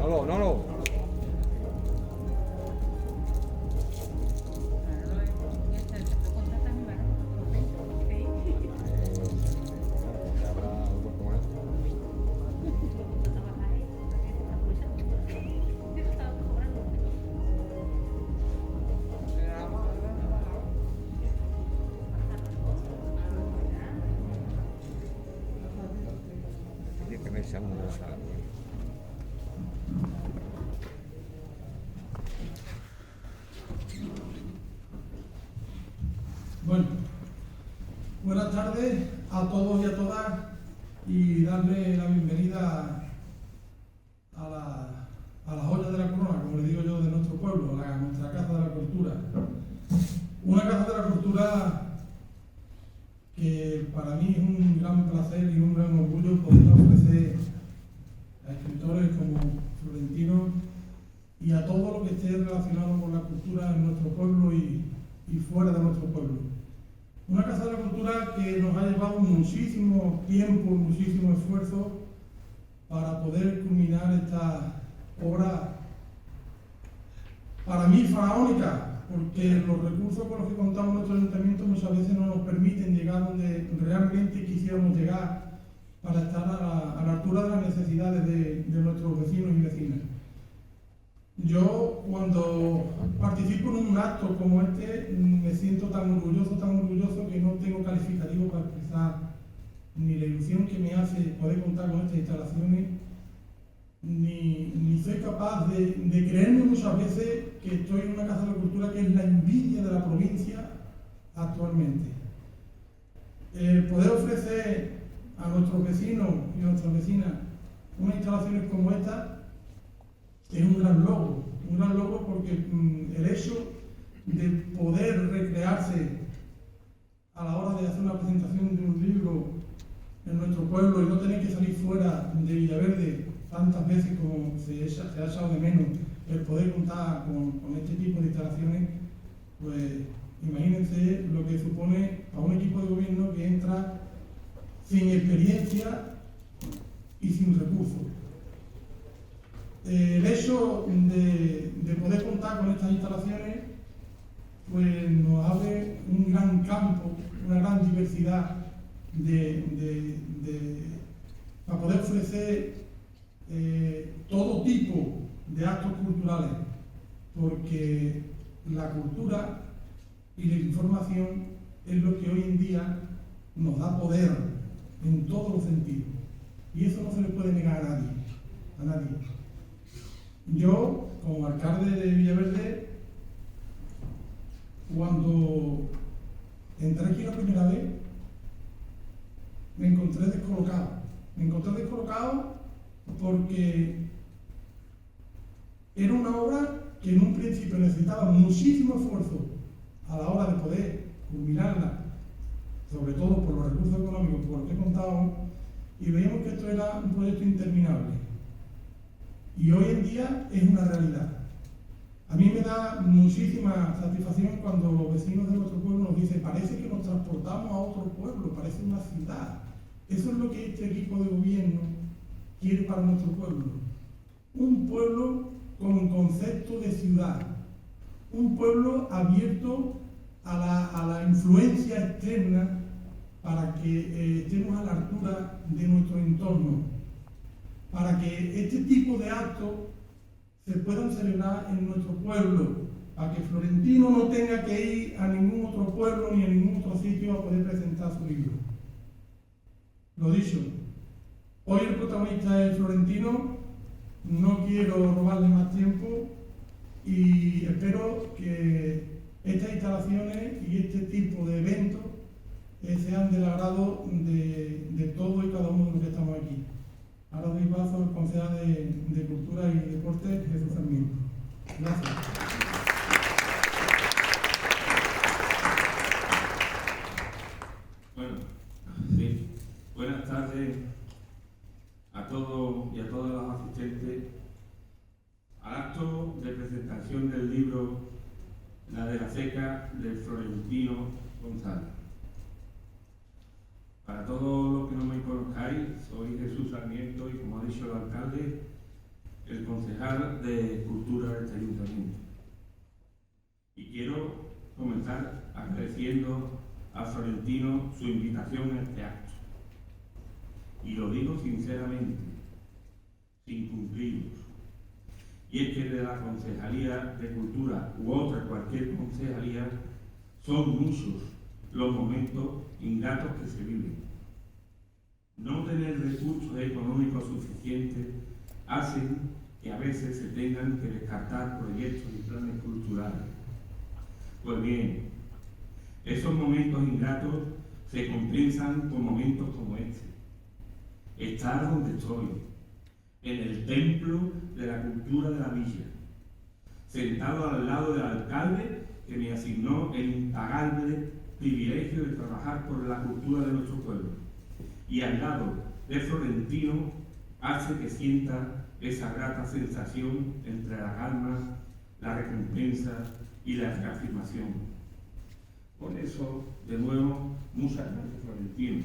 No. Bueno, buenas tardes a todos y a todas y darle la bienvenida a la joya de la corona, como le digo yo, de nuestro pueblo, nuestra Casa de la Cultura. Una Casa de la Cultura que para mí es un gran placer y un gran orgullo poder ofrecer a escritores como Florentino y a todo lo que esté relacionado con la cultura en nuestro pueblo y fuera de nuestro pueblo. Una Casa de la Cultura que nos ha llevado muchísimo tiempo, muchísimo esfuerzo para poder culminar esta obra, para mí faraónica, porque los recursos con los que contamos nuestro ayuntamiento muchas veces no nos permiten llegar donde realmente quisiéramos llegar para estar a la altura de las necesidades de nuestros vecinos y vecinas. Yo, cuando participo en un acto como este, me siento tan orgulloso que no tengo calificativo para expresar ni la ilusión que me hace poder contar con estas instalaciones, ni soy capaz de creerme muchas veces que estoy en una Casa de la Cultura que es la envidia de la provincia actualmente. El poder ofrecer a nuestros vecinos y a nuestras vecinas unas instalaciones como esta es un gran logro porque el hecho de poder recrearse a la hora de hacer una presentación de un libro en nuestro pueblo y no tener que salir fuera de Villaverde tantas veces como se ha echado de menos el poder contar con este tipo de instalaciones, pues imagínense lo que supone a un equipo de gobierno que entra sin experiencia y sin recursos. El hecho de poder contar con estas instalaciones pues nos abre un gran campo, una gran diversidad para poder ofrecer todo tipo de actos culturales, porque la cultura y la información es lo que hoy en día nos da poder en todos los sentidos, y eso no se le puede negar a nadie. Yo, como alcalde de Villaverde, cuando entré aquí la primera vez, me encontré descolocado porque era una obra que en un principio necesitaba muchísimo esfuerzo a la hora de poder culminarla, sobre todo por los recursos económicos, por lo que he contado, y veíamos que esto era un proyecto interminable. Y hoy en día es una realidad. A mí me da muchísima satisfacción cuando los vecinos de nuestro pueblo nos dicen: parece que nos transportamos a otro pueblo, parece una ciudad. Eso es lo que este equipo de gobierno quiere para nuestro pueblo. Un pueblo con concepto de ciudad. Un pueblo abierto a la influencia externa para que estemos a la altura de nuestro entorno, para que este tipo de actos se puedan celebrar en nuestro pueblo, para que Florentino no tenga que ir a ningún otro pueblo ni a ningún otro sitio a poder presentar su libro. Lo dicho, hoy el protagonista es Florentino, no quiero robarle más tiempo y espero que estas instalaciones y este tipo de eventos sean del agrado de todos y cada uno de los que estamos aquí. Ahora doy paso al concejal de Cultura y Deporte, Jesús Sarmiento. Gracias. Bueno, sí. Buenas tardes a todos y a todas las asistentes al acto de presentación del libro La de la Seca, de Florentino González. Para todos los que no me conozcáis, soy Jesús Sarmiento y, como ha dicho el alcalde, el concejal de Cultura de este ayuntamiento. Y quiero comenzar agradeciendo a Florentino su invitación a este acto. Y lo digo sinceramente, sin cumplidos. Y es que de la Concejalía de Cultura u otra cualquier concejalía son muchos los momentos ingratos que se viven. No tener recursos económicos suficientes hacen que a veces se tengan que descartar proyectos y planes culturales. Pues bien, esos momentos ingratos se compensan con momentos como este. Estar donde estoy, en el templo de la cultura de la villa, sentado al lado del alcalde que me asignó el impagable privilegio de trabajar por la cultura de nuestro pueblo, y al lado de Florentino, hace que sienta esa grata sensación entre la calma, la recompensa y la reafirmación. Por eso, de nuevo, muchas gracias, Florentino,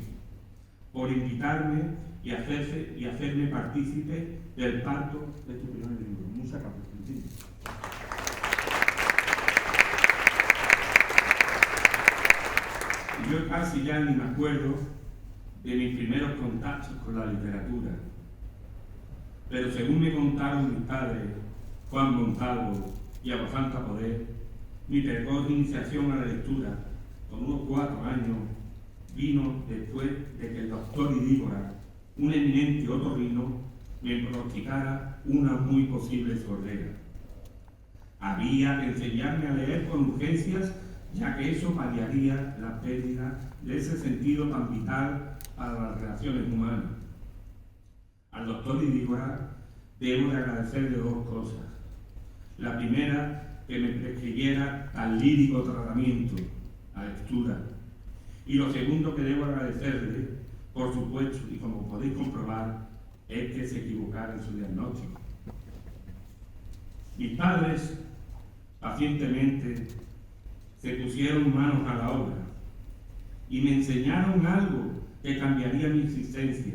por invitarme y hacerme partícipe del parto de tu primer libro. Muchas gracias, Florentino. Yo casi ya ni me acuerdo de mis primeros contactos con la literatura, pero según me contaron mis padres, Juan Montalvo y Aguasanta Poder, mi precoz iniciación a la lectura, con unos 4 años, vino después de que el doctor Idígora, un eminente otorrino, me pronosticara una muy posible sordera. Había que enseñarme a leer con urgencias, ya que eso paliaría la pérdida de ese sentido tan vital para las relaciones humanas. Al doctor Idígora debo de agradecerle 2 cosas. La primera, que me prescribiera tan lírico tratamiento, la lectura. Y lo segundo que debo agradecerle, por supuesto, y como podéis comprobar, es que se equivocara en su diagnóstico. Mis padres, pacientemente, se pusieron manos a la obra y me enseñaron algo que cambiaría mi existencia,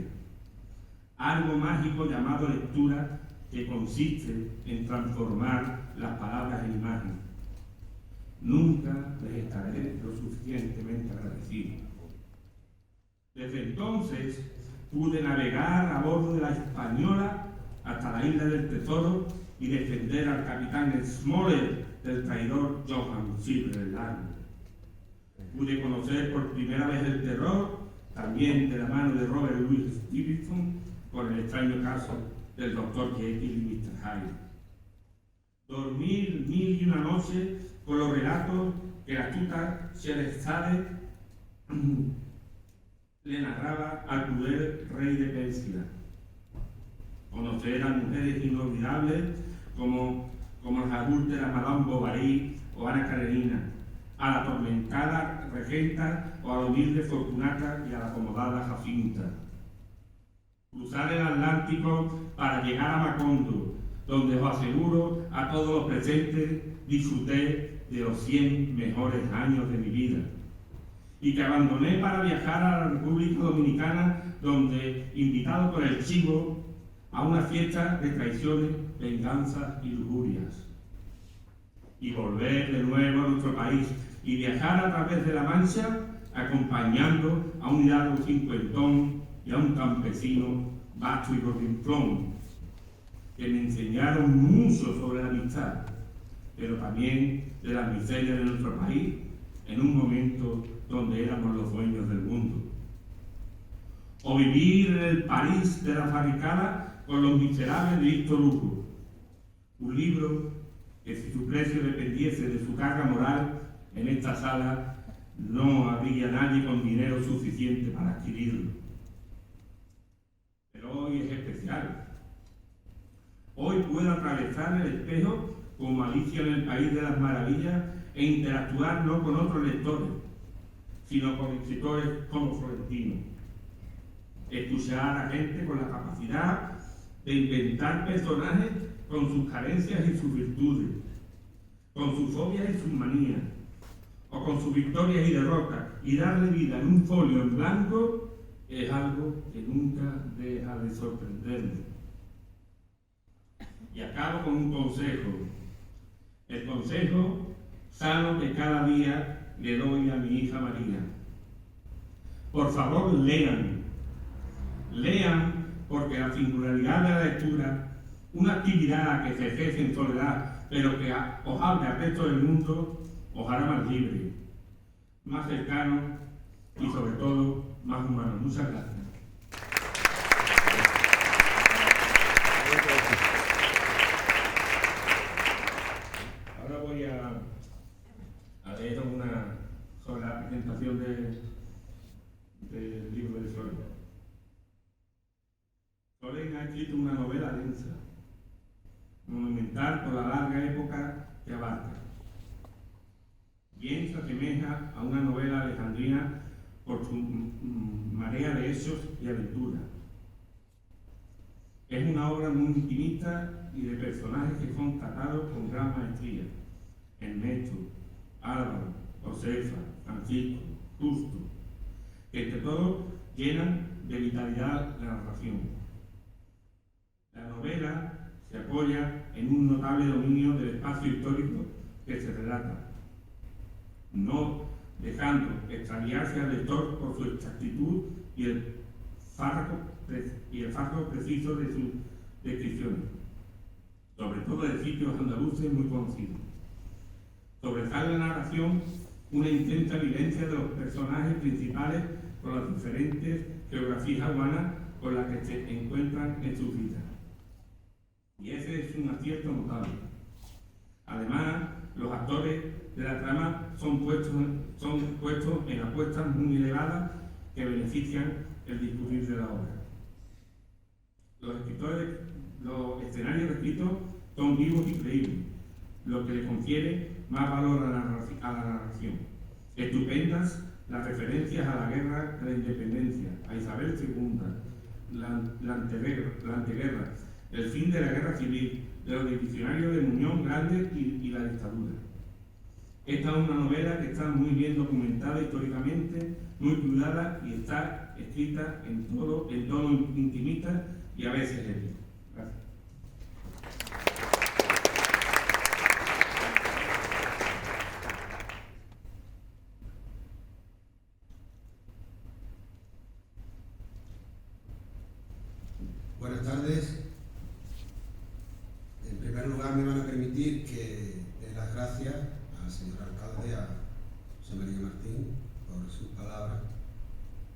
algo mágico llamado lectura, que consiste en transformar las palabras en imágenes. Nunca les estaré lo suficientemente agradecido. Desde entonces pude navegar a bordo de la Española hasta la isla del Tesoro y defender al capitán Smollett del traidor Johann Silver Largo. Pude conocer por primera vez el terror, también de la mano de Robert Louis Stevenson, por el extraño caso del Dr. Jekyll y Mr. Hyde. Dormir 1001 noches con los relatos que la astuta Scheherazade le narraba al cruel rey de Persia. Conocer a mujeres inolvidables como las adúlteras Madame Bovary o Ana Karenina, a la atormentada regenta o a la humilde Fortunata y a la acomodada Jacinta. Cruzar el Atlántico para llegar a Macondo, donde os aseguro a todos los presentes disfruté de los 100 mejores años de mi vida, y que abandoné para viajar a la República Dominicana, donde, invitado por el Chivo, a una fiesta de traiciones, venganzas y lujurias. Y volver de nuevo a nuestro país y viajar a través de la Mancha, acompañando a un hidalgo cincuentón y a un campesino bacho y gordinflón, que me enseñaron mucho sobre la amistad, pero también de las miserias de nuestro país, en un momento donde éramos los dueños del mundo. O vivir en el París de la barricada con Los Miserables de Víctor Hugo, un libro que, si su precio dependiese de su carga moral, en esta sala no habría nadie con dinero suficiente para adquirirlo. Pero hoy es especial. Hoy puedo atravesar el espejo como Alicia en el País de las Maravillas e interactuar no con otros lectores, sino con escritores como Florentino. Escuchar a gente con la capacidad de inventar personajes con sus carencias y sus virtudes, con sus fobias y sus manías, o con sus victorias y derrotas, y darle vida en un folio en blanco, es algo que nunca deja de sorprenderme. Y acabo con un consejo. El consejo sano que cada día le doy a mi hija María. Por favor, lean. Lean, porque la singularidad de la lectura, una actividad que se ejerce en soledad, pero que os habla al resto del mundo, os hará más libre, más cercano y sobre todo más humano. Muchas gracias. Ahora voy a leer una sobre la presentación del libro de Solen. Solen ha escrito una novela densa, monumental por la larga época que abarca. Bien se asemeja a una novela alejandrina por su marea de hechos y aventuras. Es una obra muy intimista y de personajes que son tratados con gran maestría. Ernesto, Álvaro, Josefa, Francisco, Justo, que entre todos llenan de vitalidad la narración. La novela se apoya en un notable dominio del espacio histórico que se relata, no dejando extraviarse al lector por su exactitud y el fardo preciso de sus descripciones, sobre todo de sitios andaluces muy conocidos. Sobresale la narración una intensa vivencia de los personajes principales por las diferentes geografías humanas con las que se encuentran en sus vidas. Y ese es un acierto notable. Además, los actores de la trama son puestos en apuestas muy elevadas que benefician el discurrir de la obra. Los escenarios descritos son vivos y creíbles, lo que le confiere más valor a la narración. Estupendas las referencias a la guerra de la independencia, a Isabel II, la anteguerra, el fin de la guerra civil, de los diccionarios de Muñoz Grande y la dictadura. Esta es una novela que está muy bien documentada históricamente, muy cuidada y está escrita en tono intimista y a veces épico. Gracias. Buenas tardes. En primer lugar, me van a permitir que dé las gracias al señor alcalde, a José María Martín, por sus palabras,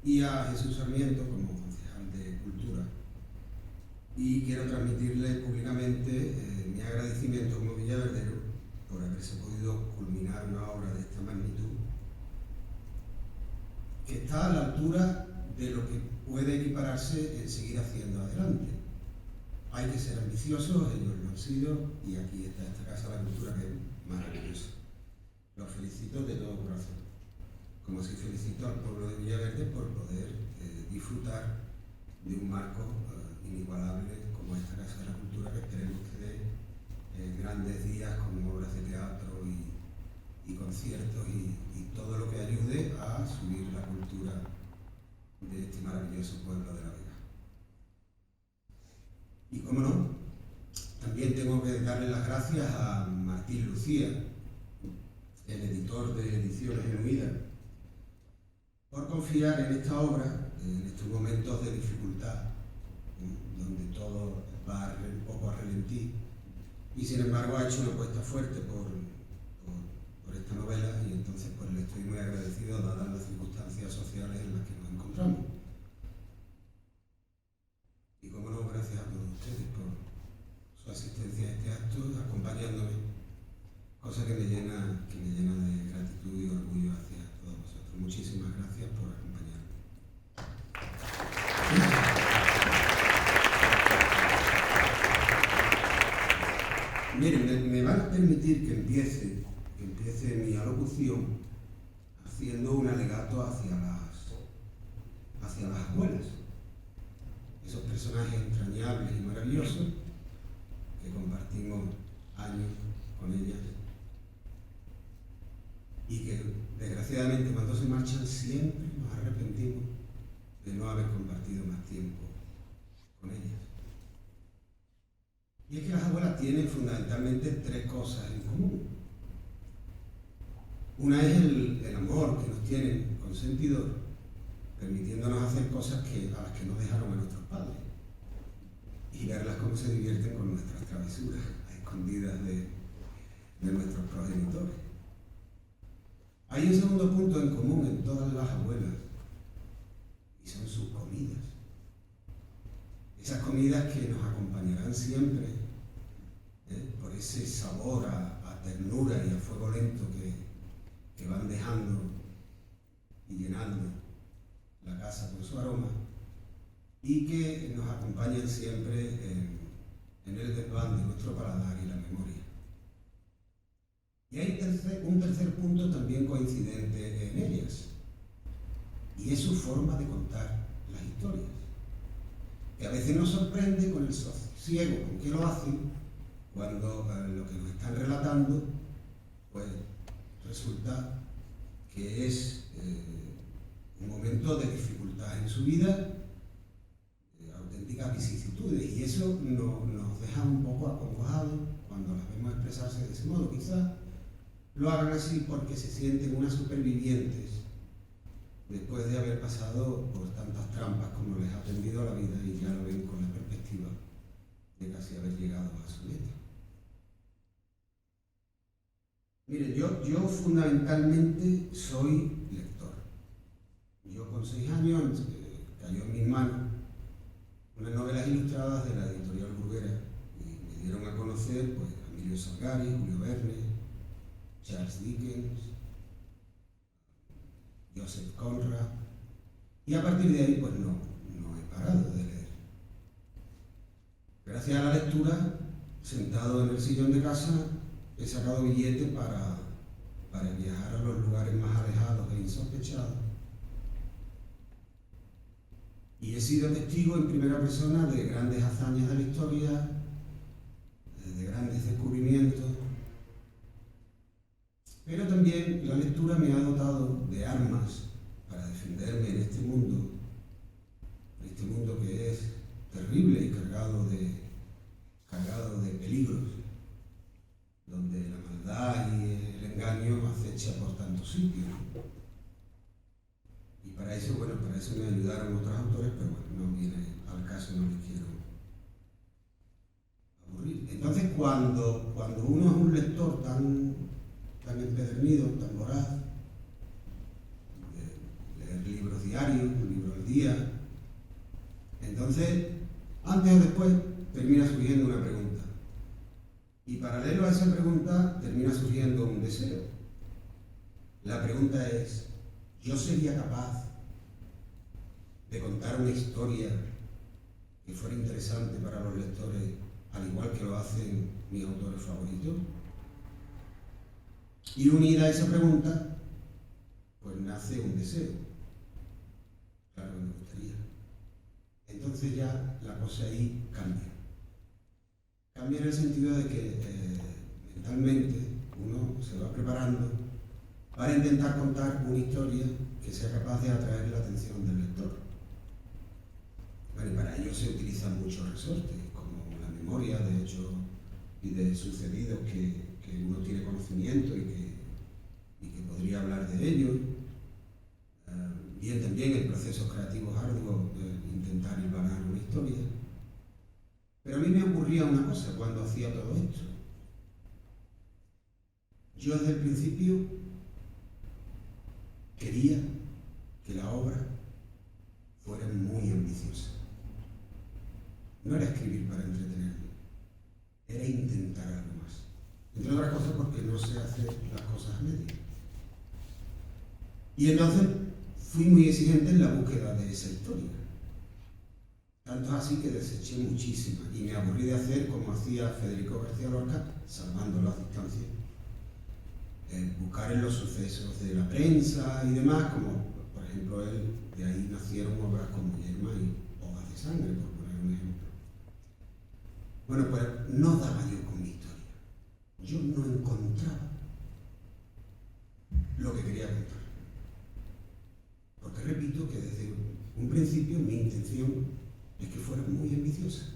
y a Jesús Sarmiento como concejal de Cultura. Y quiero transmitirle públicamente mi agradecimiento como villaverdero por haberse podido culminar una obra de esta magnitud, que está a la altura de lo que puede equipararse en seguir haciendo adelante. Hay que ser ambiciosos, ellos lo han sido, y aquí está esta Casa de la Cultura, que es maravillosa. Los felicito de todo corazón, como así felicito al pueblo de Villaverde por poder disfrutar de un marco inigualable como esta Casa de la Cultura, que esperemos que dé grandes días con obras de teatro y conciertos y todo lo que ayude a subir la cultura de este maravilloso pueblo de La Vega. Y cómo no, también tengo que darle las gracias a Martín Lucía, el editor de Ediciones Genuidas, por confiar en esta obra en estos momentos de dificultad, donde todo va un poco a relentí, y sin embargo ha hecho una apuesta fuerte por esta novela, y entonces pues le estoy muy agradecido dadas las circunstancias sociales en las que nos encontramos. Y como no, gracias a todos ustedes por su asistencia a este acto, acompañándome, cosa que me llena de gratitud y orgullo hacia todos vosotros. Muchísimas gracias por acompañarme. Miren, me van a permitir que empiece mi alocución haciendo un alegato hacia las abuelas, esos personajes entrañables y maravillosos que compartimos años con ellas y que desgraciadamente cuando se marchan siempre nos arrepentimos de no haber compartido más tiempo con ellas. Y es que las nuestras abuelas tienen fundamentalmente tres cosas en común. Una es el amor que nos tienen consentidor, permitiéndonos hacer cosas a las que nos dejaron a nuestros padres y verlas cómo se divierten con nuestras travesuras, a escondidas de nuestros progenitores. Hay un segundo punto en común en todas las abuelas, y son sus comidas. Esas comidas que nos acompañarán siempre, por ese sabor a ternura y a fuego lento que van dejando y llenando la casa con su aroma, y que nos acompañan siempre en el desván de nuestro paladar y la memoria. Y hay un tercer punto también coincidente en ellas, y es su forma de contar las historias, que a veces nos sorprende con el sosiego con que lo hacen, cuando lo que nos están relatando, pues resulta que es un momento de dificultad en su vida, auténticas vicisitudes, y eso nos deja un poco acongojados cuando las vemos expresarse de ese modo. Quizás lo hagan así porque se sienten unas supervivientes después de haber pasado por tantas trampas como les ha tendido la vida, y ya lo ven con la perspectiva de casi haber llegado a su meta. Mire, yo fundamentalmente soy lector. Yo con 6 años cayó en mis manos unas novelas ilustradas de la editorial Bruguera, y me dieron a conocer pues, a Emilio Salgari, Julio Verne, Charles Dickens, Joseph Conrad, y a partir de ahí pues no he parado de leer. Gracias a la lectura, sentado en el sillón de casa, he sacado billetes para viajar a los lugares más alejados e insospechados, y he sido testigo en primera persona de grandes hazañas de la historia, de grandes descubrimientos, pero también la lectura me ha dotado de armas para defenderme en este mundo que es terrible y cargado de peligros, donde la maldad y el engaño acecha por tantos sitios. Y para eso me ayudaron otros autores, pero bueno, no viene al caso, no les quiero aburrir. Entonces, cuando uno es un lector tan empedernido, tan voraz, de leer libros diarios, un libro al día, entonces, antes o después, termina surgiendo una pregunta. Y paralelo a esa pregunta, termina surgiendo un deseo. La pregunta es, ¿yo sería capaz de contar una historia que fuera interesante para los lectores, al igual que lo hacen mis autores favoritos? Y unida a esa pregunta, pues nace un deseo. Claro que me gustaría. Entonces ya la cosa ahí cambia. Cambia en el sentido de que mentalmente uno se va preparando para intentar contar una historia que sea capaz de atraer la atención del lector. Bueno, y para ello se utilizan muchos resortes, como la memoria de hechos y de sucedidos que uno tiene conocimiento y que podría hablar de ellos. Bien también el proceso creativo arduo de intentar hilvanar una historia. Pero a mí me ocurría una cosa cuando hacía todo esto. Yo desde el principio quería que la obra fuera muy ambiciosa. No era escribir para entretenerme, era intentar algo más. Entre otras cosas porque no sé hacer las cosas a medias. Y entonces fui muy exigente en la búsqueda de esa historia. Tanto así que deseché muchísimas y me aburrí de hacer como hacía Federico García Lorca, salvando las distancias. Buscar en los sucesos de la prensa y demás, como por ejemplo de ahí nacieron obras como Yerma y Hojas de Sangre, por poner un ejemplo. Bueno, pues no daba yo con mi historia. Yo no encontraba lo que quería contar. Porque repito que desde un principio mi intención es que fuera muy ambiciosa.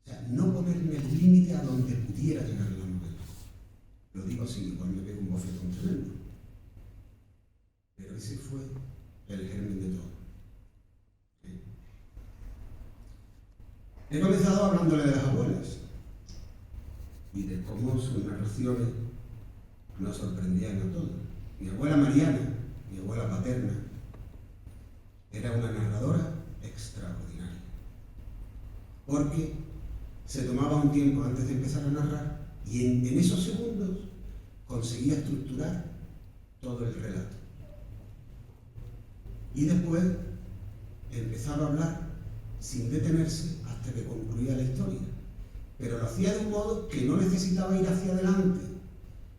O sea, no ponerme sí, igual me pego un bofetón tremendo. Pero ese fue el germen de todo. ¿Sí? He comenzado hablándole de las abuelas y de cómo sus narraciones nos sorprendían a todos. Mi abuela Mariana, mi abuela paterna, era una narradora extraordinaria, porque se tomaba un tiempo antes de empezar a narrar y en esos segundos conseguía estructurar todo el relato. Y después empezaba a hablar sin detenerse hasta que concluía la historia, pero lo hacía de un modo que no necesitaba ir hacia adelante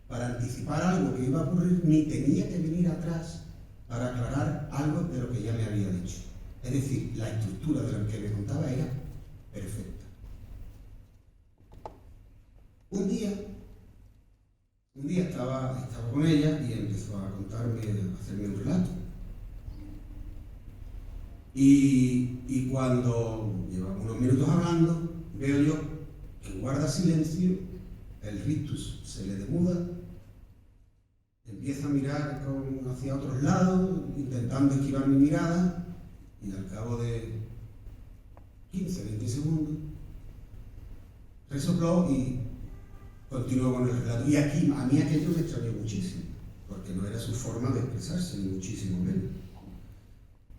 para anticipar algo que iba a ocurrir, ni tenía que venir atrás para aclarar algo de lo que ya me había dicho. Es decir, la estructura de lo que me contaba era perfecta. Un día estaba con ella y empezó a contarme, a hacerme un relato. Y cuando llevamos unos minutos hablando, veo yo que guarda silencio, el rictus se le demuda, empieza a mirar hacia otros lados, intentando esquivar mi mirada, y al cabo de 15, 20 segundos, resopló y continuó con el relato. Y aquí, a mí aquello me extrañó muchísimo, porque no era su forma de expresarse, ni muchísimo menos.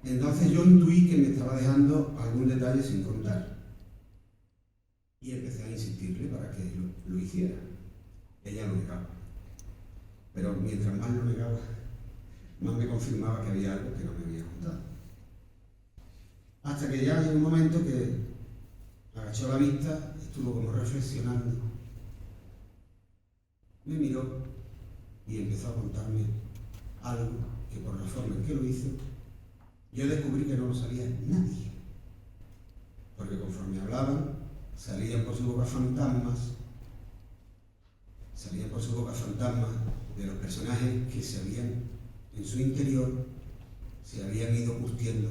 Entonces yo intuí que me estaba dejando algún detalle sin contar. Y empecé a insistirle para que lo hiciera. Ella lo negaba. Pero mientras más lo negaba, más me confirmaba que había algo que no me había contado. Hasta que ya llegó un momento que agachó la vista, estuvo como reflexionando, me miró y empezó a contarme algo que por la forma en que lo hizo, yo descubrí que no lo sabía nadie. Porque conforme hablaban, salían por su boca fantasmas de los personajes que se habían, en su interior, se habían ido curtiendo.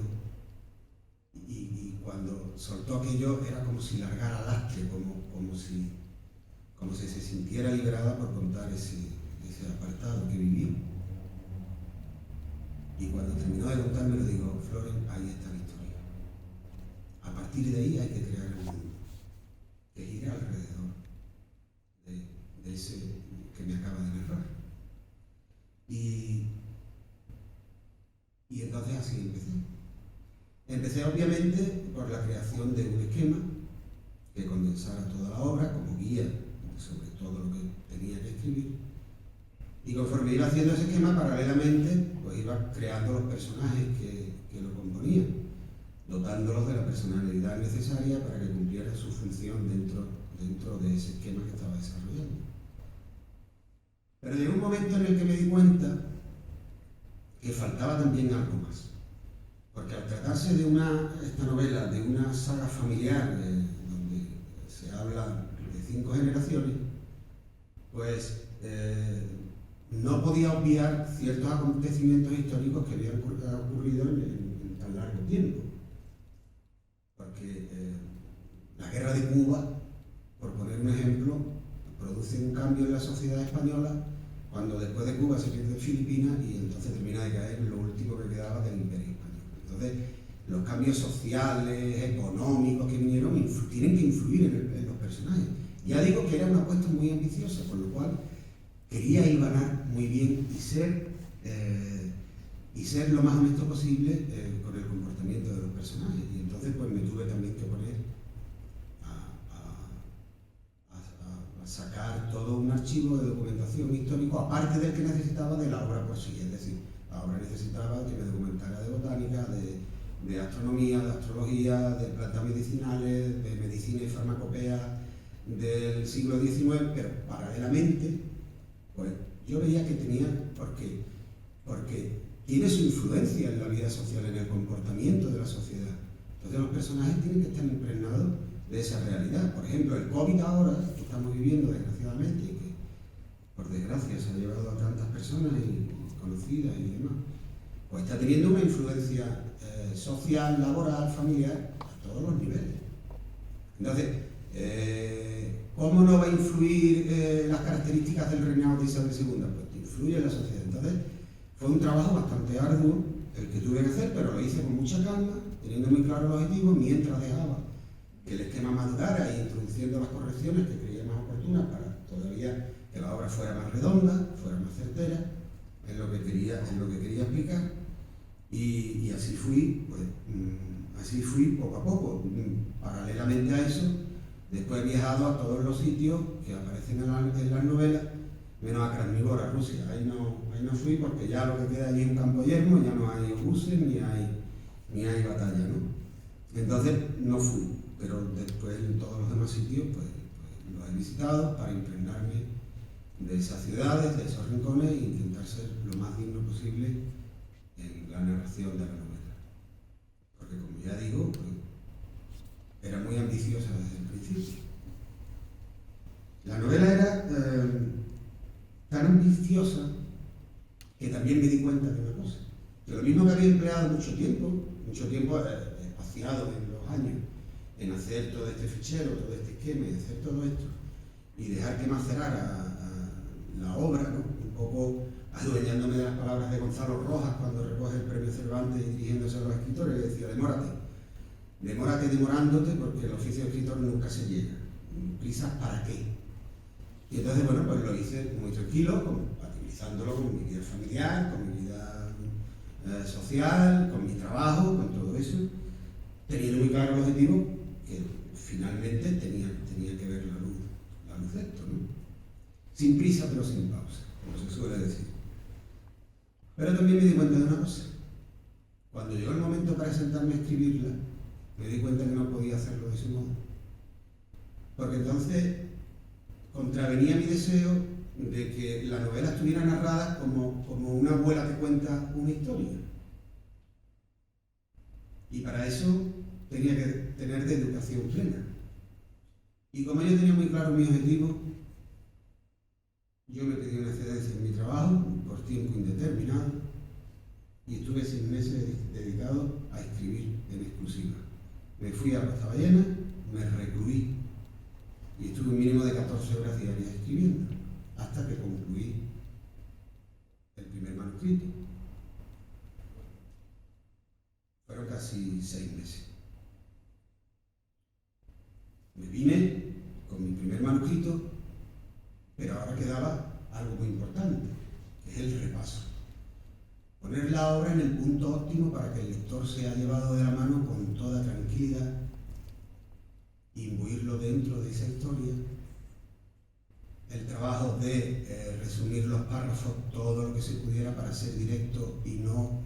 Y cuando soltó aquello era como si largara lastre, como si se sintiera liberada por contar ese apartado que vivió. Y cuando terminó de contarme, le digo, Floren, ahí está la historia. A partir de ahí hay que crear el mundo, que gira alrededor de ese que me acaba de narrar. Y entonces así empecé. Empecé obviamente por la creación de un esquema que condensara toda la obra como guía sobre todo lo que tenía que escribir. Y conforme iba haciendo ese esquema, paralelamente, pues iba creando los personajes que lo componían, dotándolos de la personalidad necesaria para que cumpliera su función dentro de ese esquema que estaba desarrollando. Pero llegó un momento en el que me di cuenta que faltaba también algo más. Porque al tratarse de esta novela, de una saga familiar donde se habla de 5 generaciones, pues no podía obviar ciertos acontecimientos históricos que habían ocurrido en tan largo tiempo. Porque la guerra de Cuba, por poner un ejemplo, produce un cambio en la sociedad española cuando después de Cuba se pierde Filipinas y entonces termina de caer lo último que quedaba del Imperio Español. Entonces, los cambios sociales, económicos que vinieron tienen que influir en los personajes. Ya digo que era una apuesta muy ambiciosa, con lo cual quería hilvanar muy bien y ser lo más honesto posible con el comportamiento de los personajes. Y entonces pues me tuve también que poner a sacar todo un archivo de documentación histórico, aparte del que necesitaba de la obra por sí. Es decir, la obra necesitaba que me documentara de botánica, de astronomía, de astrología, de plantas medicinales, de medicina y farmacopea del siglo XIX, pero paralelamente, pues yo veía que tenía, porque tiene su influencia en la vida social, en el comportamiento de la sociedad. Entonces los personajes tienen que estar impregnados de esa realidad. Por ejemplo, el COVID ahora, que estamos viviendo desgraciadamente, y que por desgracia se ha llevado a tantas personas conocidas y demás, pues está teniendo una influencia social, laboral, familiar, a todos los niveles. Entonces, ¿Cómo no va a influir las características del reinado de Isabel II? Pues influye en la sociedad. Entonces, fue un trabajo bastante arduo el que tuve que hacer, pero lo hice con mucha calma, teniendo muy claro el objetivo, mientras dejaba que el esquema madurara e introduciendo las correcciones que creía más oportunas para todavía que la obra fuera más redonda, fuera más certera, en lo que quería explicar. Y así fui, pues, así fui poco a poco. Paralelamente a eso, después he viajado a todos los sitios que aparecen en las novelas, menos a Krasnivora, Rusia. Ahí no fui porque ya lo que queda allí es un campo yermo, ya no hay obuses ni hay batalla, ¿no? Entonces no fui, pero después en todos los demás sitios pues los he visitado para impregnarme de esas ciudades, de esos rincones e intentar ser lo más digno posible en la narración de la novela. Porque como ya digo, pues, era muy ambiciosa desde el principio. La novela era tan ambiciosa que también me di cuenta de una cosa. Que lo mismo que había empleado mucho tiempo espaciado en los años, en hacer todo este fichero, todo este esquema y hacer todo esto, y dejar que macerara la obra, ¿no? Un poco adueñándome de las palabras de Gonzalo Rojas cuando recoge el premio Cervantes y dirigiéndose a los escritores, le decía: demórate demorándote, porque el oficio de escritor nunca se llega. ¿Prisas para qué? Y entonces, bueno, pues lo hice muy tranquilo, compatibilizándolo con mi vida familiar, con mi vida social, con mi trabajo, con todo eso, teniendo muy claro el objetivo, que finalmente tenía que ver la luz de esto, ¿no? Sin prisa, pero sin pausa, como se suele decir. Pero también me di cuenta de una cosa. Cuando llegó el momento para sentarme a escribirla, me di cuenta que no podía hacerlo de ese modo. Porque entonces contravenía mi deseo de que la novela estuviera narrada como una abuela que cuenta una historia. Y para eso tenía que tener de educación plena. Y como yo tenía muy claro mi objetivo, yo me pedí una excedencia en mi trabajo por tiempo indeterminado y estuve 6 meses dedicados a escribir en exclusiva. Me fui a Costa Ballena, me recluí y estuve un mínimo de 14 horas diarias escribiendo hasta que concluí el primer manuscrito. Fueron casi 6 meses. Me vine con mi primer manuscrito, pero ahora quedaba algo muy importante, que es el repaso. Poner la obra en el punto óptimo para que el lector sea llevado de la mano con toda tranquilidad, imbuirlo dentro de esa historia. El trabajo de resumir los párrafos, todo lo que se pudiera para ser directo y no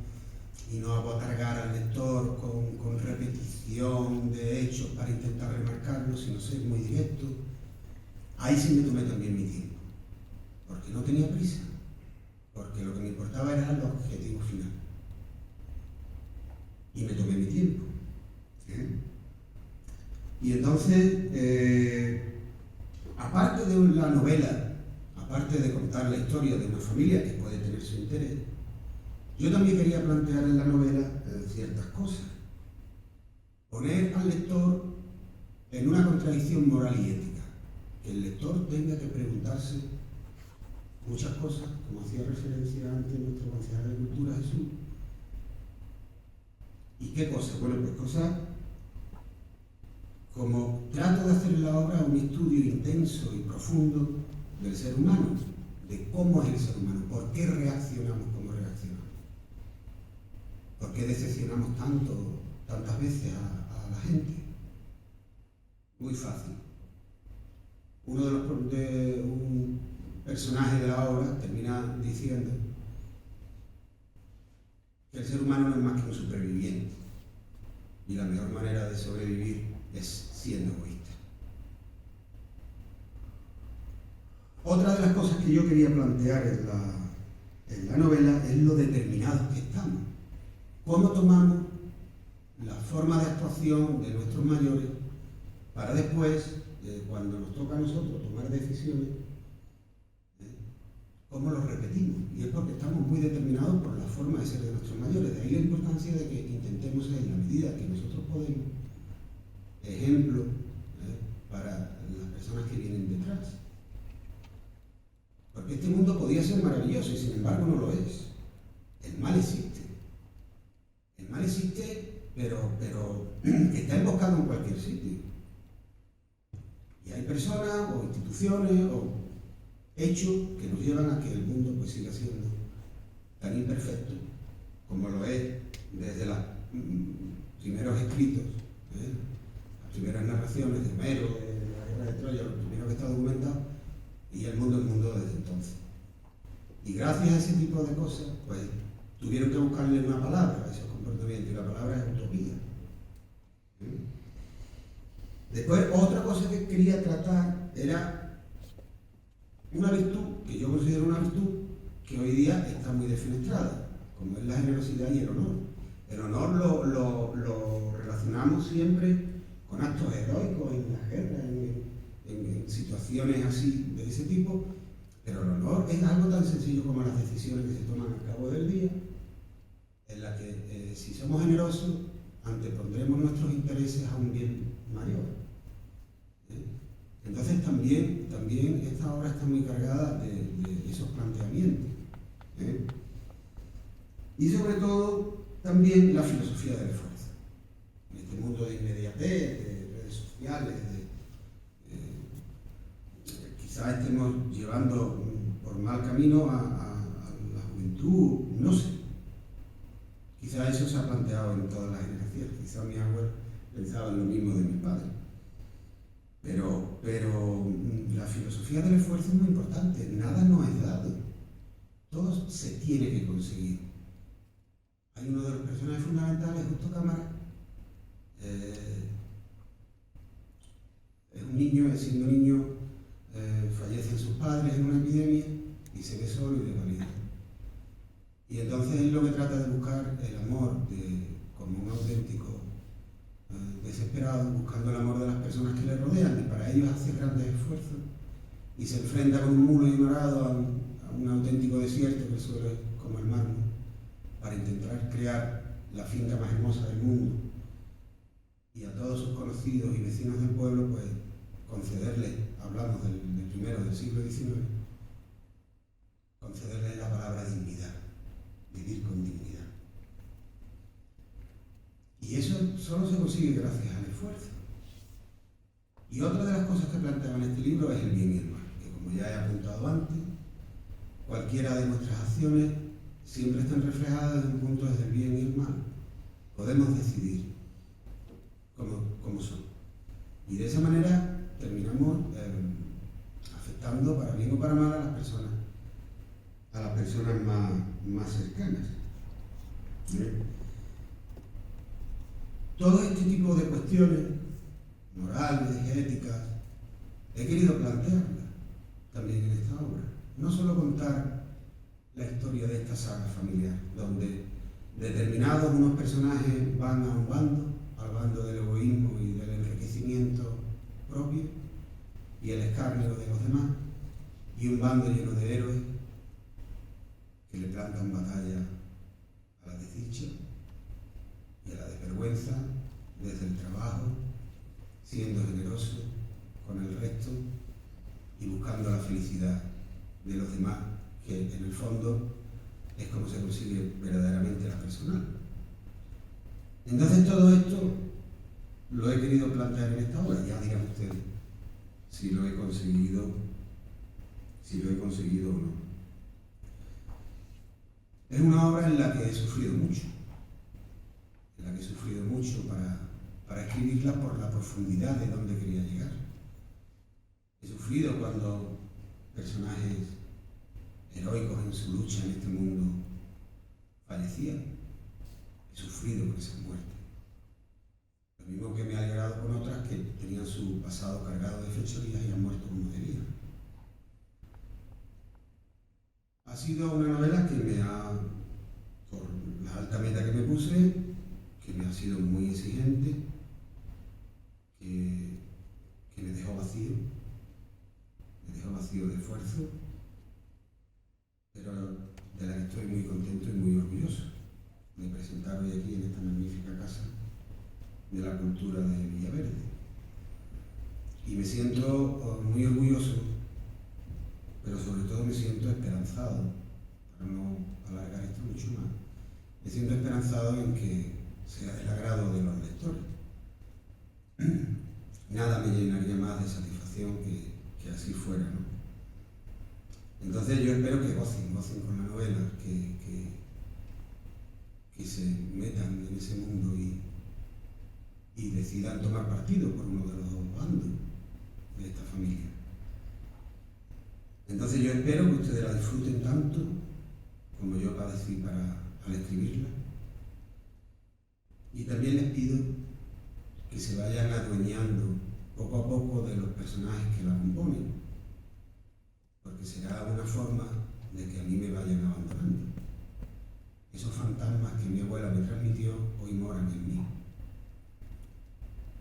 abotargar al lector con repetición de hechos para intentar remarcarlo, sino ser muy directo. Ahí sí me tomé también mi tiempo, porque no tenía prisa, porque lo que me importaba era el objetivo final. Y me tomé mi tiempo. Y entonces, aparte de la novela, aparte de contar la historia de una familia que puede tener su interés, yo también quería plantear en la novela ciertas cosas. Poner al lector en una contradicción moral y ética. Que el lector tenga que preguntarse muchas cosas, como hacía referencia antes nuestro concejal de Cultura, Jesús. ¿Y qué cosas? Bueno, pues cosas como trato de hacer en la obra un estudio intenso y profundo del ser humano, de cómo es el ser humano, por qué reaccionamos como reaccionamos, por qué decepcionamos tantas veces a la gente. Muy fácil. Un personaje de la obra termina diciendo que el ser humano no es más que un superviviente y la mejor manera de sobrevivir es siendo egoísta. Otra de las cosas que yo quería plantear en la novela es lo determinados que estamos. Cómo tomamos la forma de actuación de nuestros mayores para después, cuando nos toca a nosotros tomar decisiones, cómo lo repetimos. Y es porque estamos muy determinados por la forma de ser de nuestros mayores. De ahí la importancia de que intentemos, en la medida que nosotros podemos, ejemplo para las personas personas que vienen detrás. Porque este mundo podía ser maravilloso y sin embargo no lo es. El mal existe. El mal existe, pero está emboscado en cualquier sitio. Y hay personas o instituciones o hechos que nos llevan a que el mundo pues siga siendo tan imperfecto como lo es desde los primeros escritos, las primeras narraciones de Homero, de la guerra de Troya, lo primero que está documentado, y el mundo desde entonces. Y gracias a ese tipo de cosas, pues tuvieron que buscarle una palabra a esos comportamientos, y la palabra es utopía. Después, otra cosa que quería tratar era una virtud, que yo considero una virtud, que hoy día está muy defenestrada, como es la generosidad y el honor. El honor lo relacionamos siempre con actos heroicos en las guerras, en situaciones así de ese tipo, pero el honor es algo tan sencillo como las decisiones que se toman al cabo del día, en la que si somos generosos antepondremos nuestros intereses a un bien mayor. Entonces también esta obra está muy cargada de esos planteamientos. Y sobre todo también la filosofía del esfuerzo. En este mundo de inmediatez, de redes sociales, quizás estemos llevando por mal camino a la juventud, no sé. Quizás eso se ha planteado en todas las generaciones. Quizás mi abuelo pensaba en lo mismo de mis padres. Pero la filosofía del esfuerzo es muy importante. Nada nos es dado. Todo se tiene que conseguir. Hay uno de los personajes fundamentales, Justo Cámara. Es un niño, siendo niño, fallecen sus padres en una epidemia y se ve solo y desvalido. Y entonces él lo que trata de buscar el amor como un auténtico desesperado, buscando el amor de las personas que le rodean, y para ello hace grandes esfuerzos y se enfrenta con un mulo ignorado a un auténtico desierto que el suelo es como el mármol, para intentar crear la finca más hermosa del mundo, y a todos sus conocidos y vecinos del pueblo pues concederles, hablamos del primero del siglo XIX, concederles la palabra dignidad, vivir con dignidad. Y eso solo se consigue gracias al esfuerzo. Y otra de las cosas que planteaba en este libro es el bien y el mal, que como ya he apuntado antes, cualquiera de nuestras acciones siempre están reflejadas desde un punto desde el bien y el mal. Podemos decidir cómo son. Y de esa manera terminamos afectando para bien o para mal a las personas más cercanas. Todo este tipo de cuestiones morales, éticas, he querido plantearlas también en esta obra. No solo contar la historia de esta saga familiar, donde determinados unos personajes van a un bando, al bando del egoísmo y del enriquecimiento propio y el escarnio de los demás, y un bando lleno de héroes que le plantan batalla a la desdicha y a la desvergüenza desde el trabajo, siendo generoso con el resto y buscando la felicidad de los demás, que en el fondo es como se consigue verdaderamente la personal. Entonces todo esto lo he querido plantear en esta obra, ya dirán ustedes si lo he conseguido o no. Es una obra en la que he sufrido mucho, para escribirla por la profundidad de donde quería llegar. He sufrido cuando personajes heroicos en su lucha en este mundo fallecían. He sufrido con esas muertes. Lo mismo que me ha alegrado con otras que tenían su pasado cargado de fechorías y han muerto como debían. Ha sido una novela que por la alta meta que me puse, que me ha sido muy exigente, que me dejó vacío de esfuerzo, pero de la que estoy muy contento y muy orgulloso de presentar hoy aquí en esta magnífica casa de la cultura de Villaverde. Y me siento muy orgulloso, pero sobre todo me siento esperanzado, para no alargar esto mucho más, me siento esperanzado en que sea del agrado de los lectores. Nada me llenaría más de satisfacción que así fuera, ¿no? Entonces yo espero que gocen con la novela, que se metan en ese mundo y decidan tomar partido por uno de los dos bandos de esta familia. Entonces yo espero que ustedes la disfruten tanto como yo padecí al escribirla. Y también les pido que se vayan adueñando poco a poco de los personajes que la componen, porque será una forma de que a mí me vayan abandonando. Esos fantasmas que mi abuela me transmitió hoy moran en mí.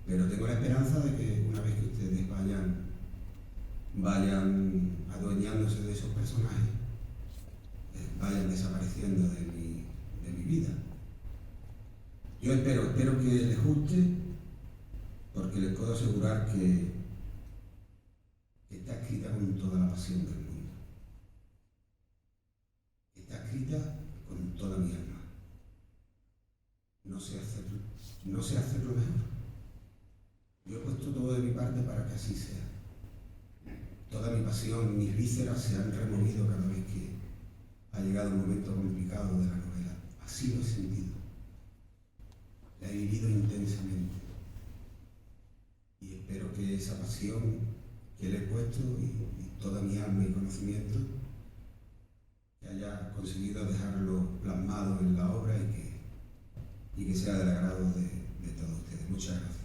Pero tengo la esperanza de que una vez que ustedes vayan adueñándose de esos personajes, vayan desapareciendo de mi vida. Yo espero que les guste, porque les puedo asegurar que está escrita con toda la pasión del mundo. Está escrita con toda mi alma. No sé hacerlo mejor. Yo he puesto todo de mi parte para que así sea. Toda mi pasión, mis vísceras se han removido cada vez que ha llegado un momento complicado de la novela. Así lo he sentido. La he vivido intensamente. Y espero que esa pasión que le he puesto y toda mi alma y conocimiento, que haya conseguido dejarlo plasmado en la obra y que sea del agrado de todos ustedes. Muchas gracias.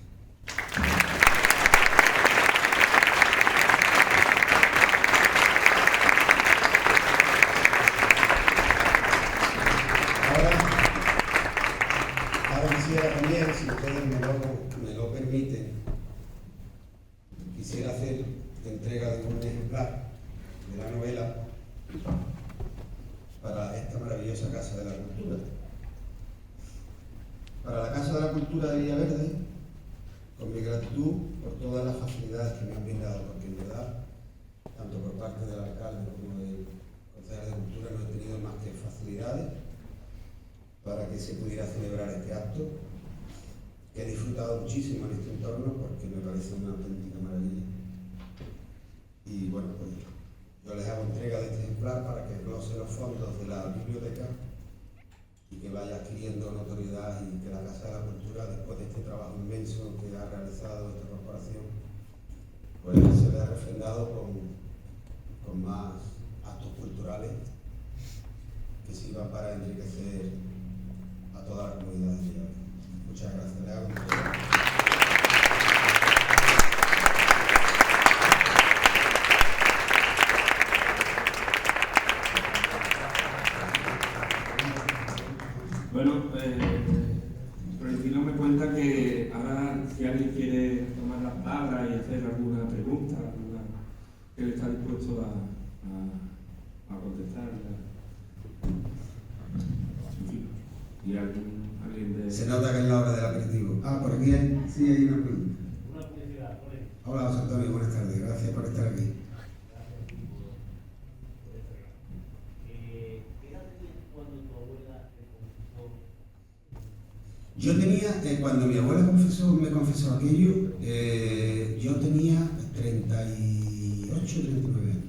Ahora quisiera también, si ustedes me lo permiten, quisiera hacer entrega de un ejemplar de la novela para esta maravillosa Casa de la Cultura. Para la Casa de la Cultura de Villaverde, con mi gratitud por todas las facilidades que me han brindado, porque en verdad, tanto por parte del alcalde como del concejal de Cultura, no he tenido más que facilidades para que se pudiera celebrar este acto, que he disfrutado muchísimo en este entorno porque me parece una auténtica maravilla. Y bueno, pues yo les hago entrega de este ejemplar para que glose los fondos de la biblioteca y que vaya adquiriendo notoriedad y que la Casa de la Cultura, después de este trabajo inmenso que ha realizado esta corporación, pues se vea refrendado con más actos culturales que sirvan para enriquecer a toda la comunidad de Villaverde. Muchas gracias. Le hago Bueno, Florentino me cuenta que ahora, si alguien quiere tomar la palabra y hacer alguna pregunta, que él está dispuesto a contestar. En fin, y alguien de... Se nota que es la hora del aperitivo. Por aquí sí hay una pregunta. Una publicidad, por ahí. Hola, José Antonio, buenas tardes. Gracias por estar aquí. ¿Qué edad tenías cuando tu abuela te confesó? Yo tenía, cuando mi abuela me confesó aquello, yo tenía 38, 39 años.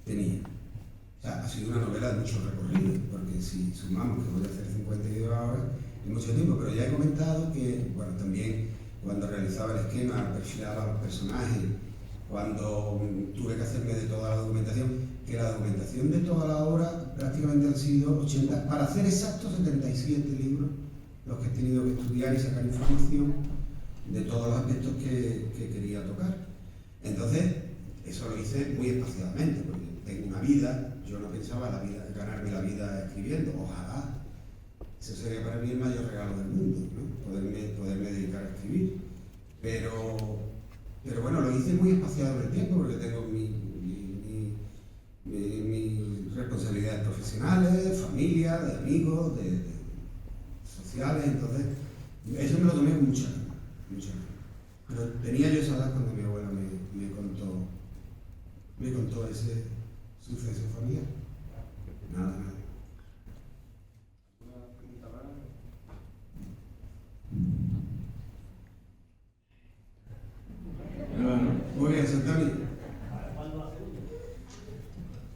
Tenía. O sea, ha sido una novela de mucho recorrido, porque si sumamos que voy a hacer 52 ahora, es mucho tiempo, pero ya he comentado que, bueno, también cuando realizaba el esquema, perfilaba los personajes, cuando tuve que hacerme de toda la documentación, que la documentación de toda la obra prácticamente han sido 80, para hacer exactos 77 libros, los que he tenido que estudiar y sacar información de todos los aspectos que quería tocar. Entonces, eso lo hice muy espaciadamente, porque tengo una vida, yo no pensaba ganarme la vida escribiendo, ojalá. Eso sería para mí el mayor regalo del mundo, ¿no? Poderme dedicar a escribir. Pero bueno, lo hice muy espaciado en el tiempo, porque tengo mis responsabilidades profesionales, familia, de amigos, de sociales, entonces eso me lo tomé con mucha calma. Pero tenía yo esa edad cuando mi abuela me me contó ese suceso familiar. Nada. Muy bien, Antonio.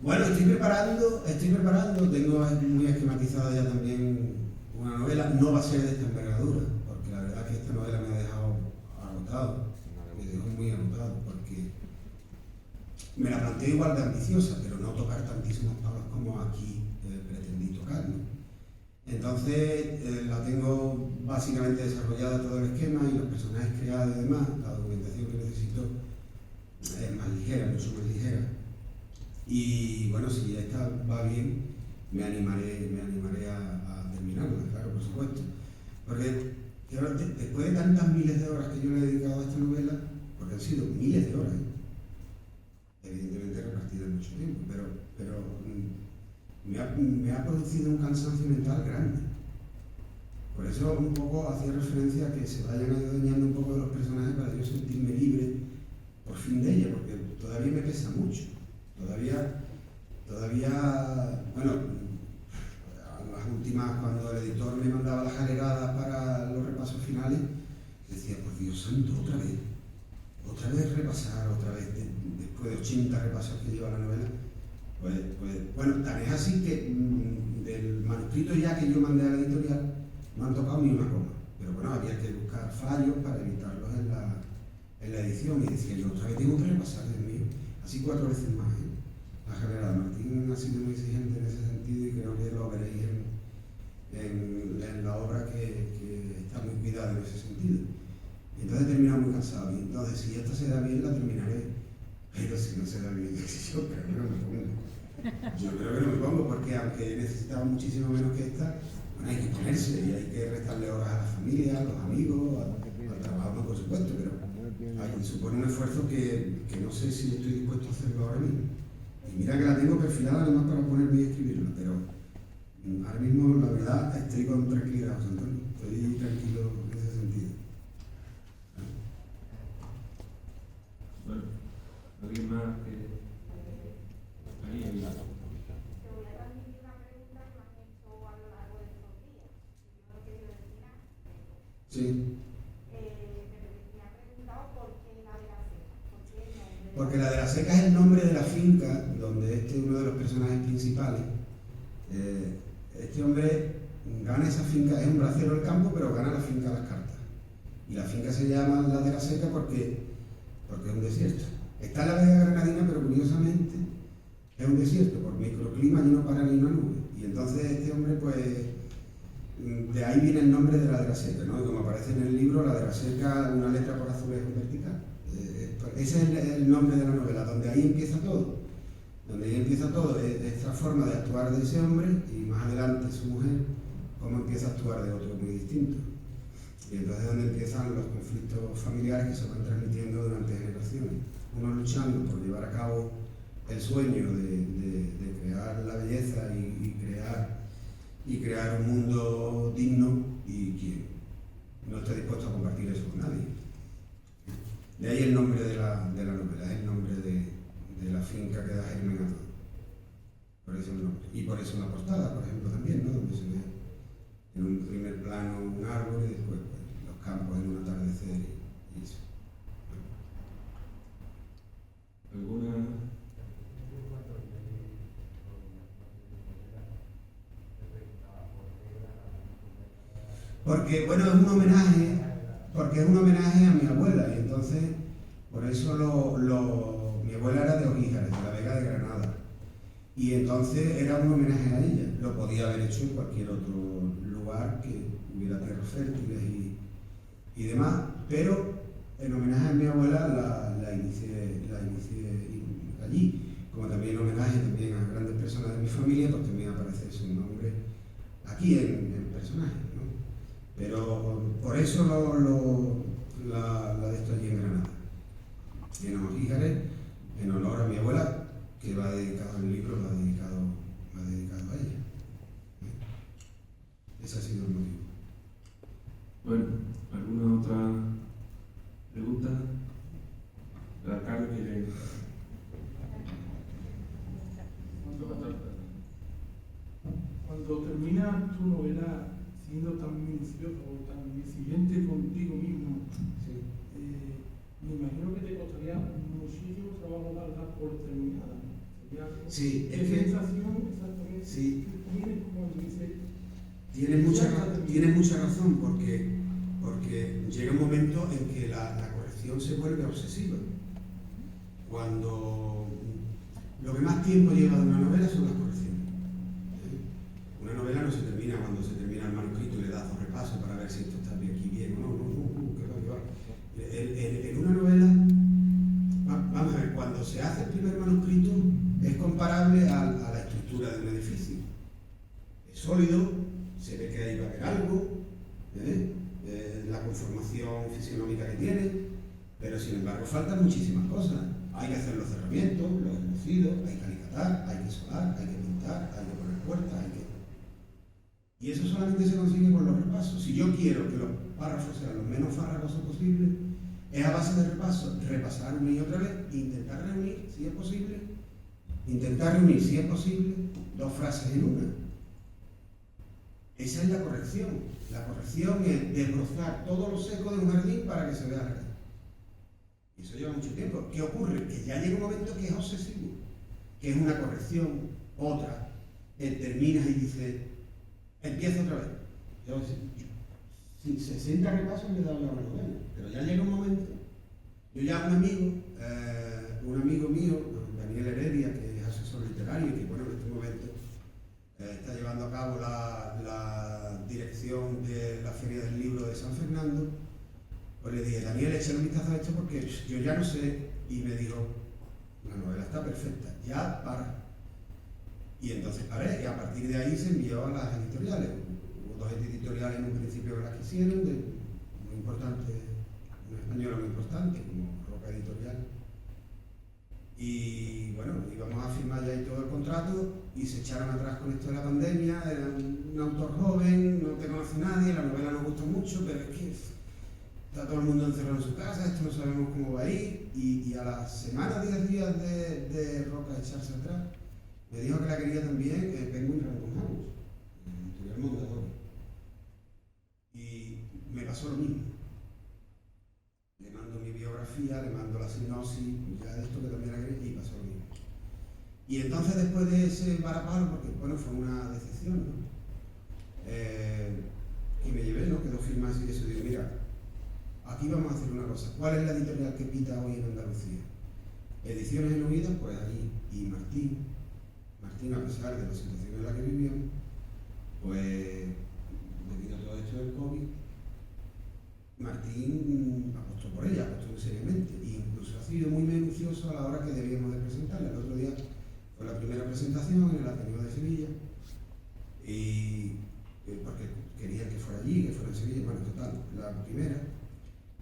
Bueno, estoy preparando, tengo muy esquematizada ya también una novela, no va a ser de esta envergadura, porque la verdad es que esta novela me ha dejado agotado, me dejó muy agotado, porque me la planteo igual de ambiciosa, pero no tocar tantísimos palos como aquí pretendí tocar, ¿no? Entonces la tengo básicamente desarrollada todo el esquema y los personajes creados y demás, la documentación que necesito es más ligera, mucho más ligera. Y bueno, si esta va bien, me animaré a terminarla, claro, por supuesto. Porque claro, después de tantas miles de horas que yo le he dedicado a esta novela, porque han sido miles de horas, evidentemente repartidas en mucho tiempo, pero me ha producido un cansancio mental grande. Por eso un poco hacía referencia a que se vayan adueñando un poco de los personajes para yo sentirme libre por fin de ella, porque todavía me pesa mucho. Todavía, bueno, a las últimas, cuando el editor me mandaba las alegadas para los repasos finales, decía, por Dios santo, otra vez repasar, después de 80 repasos que lleva la novela. Pues bueno, tan es así que del manuscrito ya que yo mandé a la editorial no han tocado ni una coma, pero bueno, había que buscar fallos para evitarlos en la edición, y decía yo, otra vez tengo que repasar, Dios mío, así 4 veces más, ¿eh? La general Martín ha sido muy exigente en ese sentido y creo que lo veréis en la obra que está muy cuidada en ese sentido. Y entonces he terminado muy cansado, y entonces si esta se da bien la terminaré, pero si no se da bien, yo creo que no me pongo. Yo creo que no me pongo porque aunque necesitaba muchísimo menos que esta, bueno, hay que ponerse y hay que restarle horas a la familia, a los amigos, al trabajo, por supuesto, pero supone un esfuerzo que no sé si estoy dispuesto a hacerlo ahora mismo. Y mira que la tengo perfilada además para ponerme y escribirla, pero ahora mismo la verdad estoy con tranquilidad, José Antonio, estoy tranquilo en ese sentido. Bueno, ¿alguien más que...? Ahí. Te voy a transmitir una pregunta que me han hecho a lo largo de estos días. Yo no he querido decir nada. Sí. Me ha preguntado por qué la de la seca. ¿Por qué el nombre? Porque la de la seca es el nombre de la finca donde este es uno de los personajes principales. Este hombre gana esa finca, es un bracero del campo, pero gana la finca a las cartas. Y la finca se llama la de la seca porque es un desierto. Está en la Vega Granadina, pero curiosamente es un desierto, por microclima y no para ni una nube. Y entonces este hombre, pues, de ahí viene el nombre de la seca, ¿no? Y como aparece en el libro, la de la seca, una letra por azulejo vertical. Ese es el nombre de la novela, donde ahí empieza todo. Donde ahí empieza todo, esta forma de actuar de ese hombre, y más adelante su mujer, cómo empieza a actuar de otro muy distinto. Y entonces es donde empiezan los conflictos familiares que se van transmitiendo durante generaciones. Uno luchando por llevar a cabo el sueño de crear la belleza y crear un mundo digno, y quien no está dispuesto a compartir eso con nadie. De ahí el nombre de la novela, es el nombre de la finca que da germen a todo. Por eso el nombre. Y por eso en la portada, por ejemplo, también, ¿no? Donde se ve en un primer plano un árbol y después pues, los campos en un atardecer y eso. ¿Alguna...? Porque, bueno, es un homenaje a mi abuela, y entonces, por eso mi abuela era de Ojíjares, de la Vega de Granada, y entonces era un homenaje a ella. Lo podía haber hecho en cualquier otro lugar que hubiera tierras fértiles y demás, pero en homenaje a mi abuela la inicié allí, como también homenaje también a grandes personas de mi familia, pues también aparece su nombre aquí en personaje, ¿no? Pero por eso la de esto allí en Granada. En Ojíjares, en honor a mi abuela, que va dedicado el libro, va dedicado a ella. Ese ha sido el motivo. Bueno, ¿alguna otra pregunta? ¿El alcalde quiere...? terminar tu novela siendo tan minucioso o tan exigente contigo mismo, Sí. me imagino que te costaría muchísimo trabajo darla por terminada, ¿no? Sería Sí, ¿qué es que- sensación exactamente Sí. tienes cuando dices Tienes mucha razón porque llega un momento en que la corrección se vuelve obsesiva. Cuando lo que más tiempo lleva de una novela son las correcciones. Una novela no se termina cuando se termina el manuscrito y le das dos repasos para ver si esto está aquí bien o no, que va, que va. En una novela, vamos a ver, cuando se hace el primer manuscrito es comparable a la estructura de un edificio. Es sólido, se ve que ahí va a haber algo, la conformación fisionómica que tiene, pero sin embargo faltan muchísimas cosas. Hay que hacer los cerramientos, los enlucidos, hay que alicatar, hay que solar, hay que pintar, hay que poner puertas, hay que... Y eso solamente se consigue con los repasos. Si yo quiero que los párrafos sean lo menos farragosos posible, es a base de repasos, repasar una y otra vez, intentar reunir, si es posible, dos frases en una. Esa es la corrección. La corrección es desbrozar todo lo seco de un jardín para que se vea real. Y eso lleva mucho tiempo. ¿Qué ocurre? Que ya llega un momento que es obsesivo, que es una corrección, otra, terminas y dices, empieza otra vez. Yo, si 60 repasos le he dado la novela, pero ya llega un momento. Yo ya un amigo mío, Daniel Heredia, que es asesor literario y que bueno, en este momento está llevando a cabo la dirección de la Feria del Libro de San Fernando, pues le dije, Daniel, échale un vistazo a esto porque yo ya no sé, y me dijo, la novela está perfecta, ya para. Y entonces paré, y a partir de ahí se envió a las editoriales. Hubo dos editoriales en un principio que las quisieron, muy importantes, una española muy importante, como Roca Editorial. Y bueno, íbamos a firmar ya ahí todo el contrato y se echaron atrás con esto de la pandemia. Era un autor joven, no te conoce nadie, la novela nos gusta mucho, pero es que está todo el mundo encerrado en su casa, esto no sabemos cómo va a ir. Y a la semana, 10 días de Roca echarse atrás, me dijo que la quería también Penguin Random House, editorial Mondadori. Y me pasó lo mismo. Le mando mi biografía, le mando la sinopsis, ya de esto que también la quería, y pasó lo mismo. Y entonces después de ese varapalo, porque bueno, fue una decepción, ¿no? Y me llevé, ¿no? Quedó firmado así y eso, digo, mira, aquí vamos a hacer una cosa. ¿Cuál es la editorial que pita hoy en Andalucía? Ediciones en Unidas, pues allí. Y Martín, a pesar de la situación en la que vivíamos, pues debido a todo esto del COVID, Martín apostó por ella, apostó muy seriamente, e incluso ha sido muy minucioso a la hora que debíamos de presentarla. El otro día fue la primera presentación en el Ateneo de Sevilla, y porque querían que fuera allí, que fuera en Sevilla, bueno, total, la primera.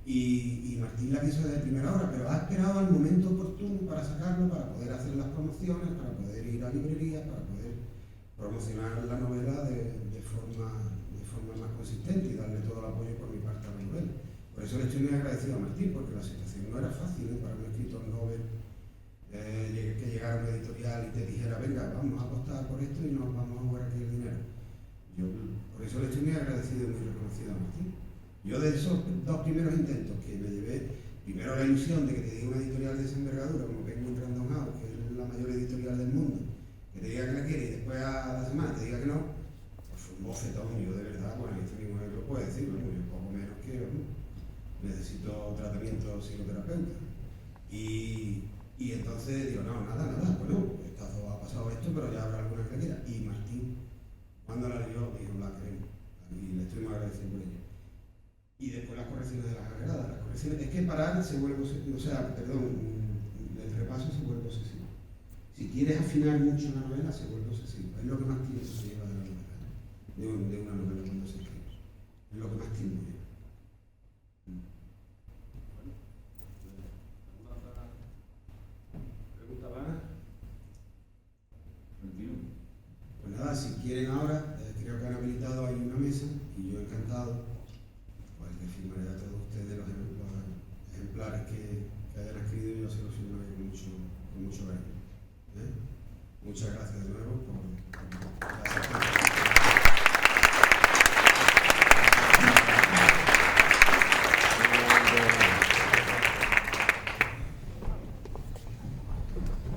Y Martín la quiso desde primera hora, pero ha esperado al momento oportuno para sacarlo, para poder hacer las promociones, para poder ir a librerías, para poder promocionar la novela de forma más consistente y darle todo el apoyo por mi parte a la novela. Por eso le estoy muy agradecido a Martín, porque la situación no era fácil para un escritor novel que llegara a una editorial y te dijera, venga, vamos a apostar por esto y nos vamos a jugar aquí el dinero. Yo por eso le estoy muy agradecido y muy reconocido a Martín. Yo de esos dos primeros intentos que me llevé, primero la ilusión de que te diga una editorial de esa envergadura, como Penguin Random House, que es la mayor editorial del mundo, que te diga que la quiere y después a la semana te diga que no, pues fue un bofetón. Yo de verdad, bueno, este mismo lo puede decir, bueno, yo poco menos que necesito tratamiento psicoterapeuta. Y entonces digo, no, nada, bueno, ha pasado esto, pero ya habrá alguna que quiera. Y Martín, cuando la leyó, dijo, la queremos, y le estoy muy agradecido por ello. Y después las correcciones de las agregadas. Las correcciones, es que parar se vuelve, el repaso se vuelve obsesivo. Si quieres afinar mucho una novela, se vuelve obsesivo. Es lo que más tiempo se lleva de la novela, ¿no? de una novela cuando se escribe. Es lo que más tiempo lleva. ¿Pregunta más? Pues nada, si quieren ahora, creo que han habilitado ahí una mesa y yo encantado, pues le firmaré a todos ustedes los ejemplares que hayan escrito y yo se los firmaré con mucho cariño. Muchas gracias de nuevo por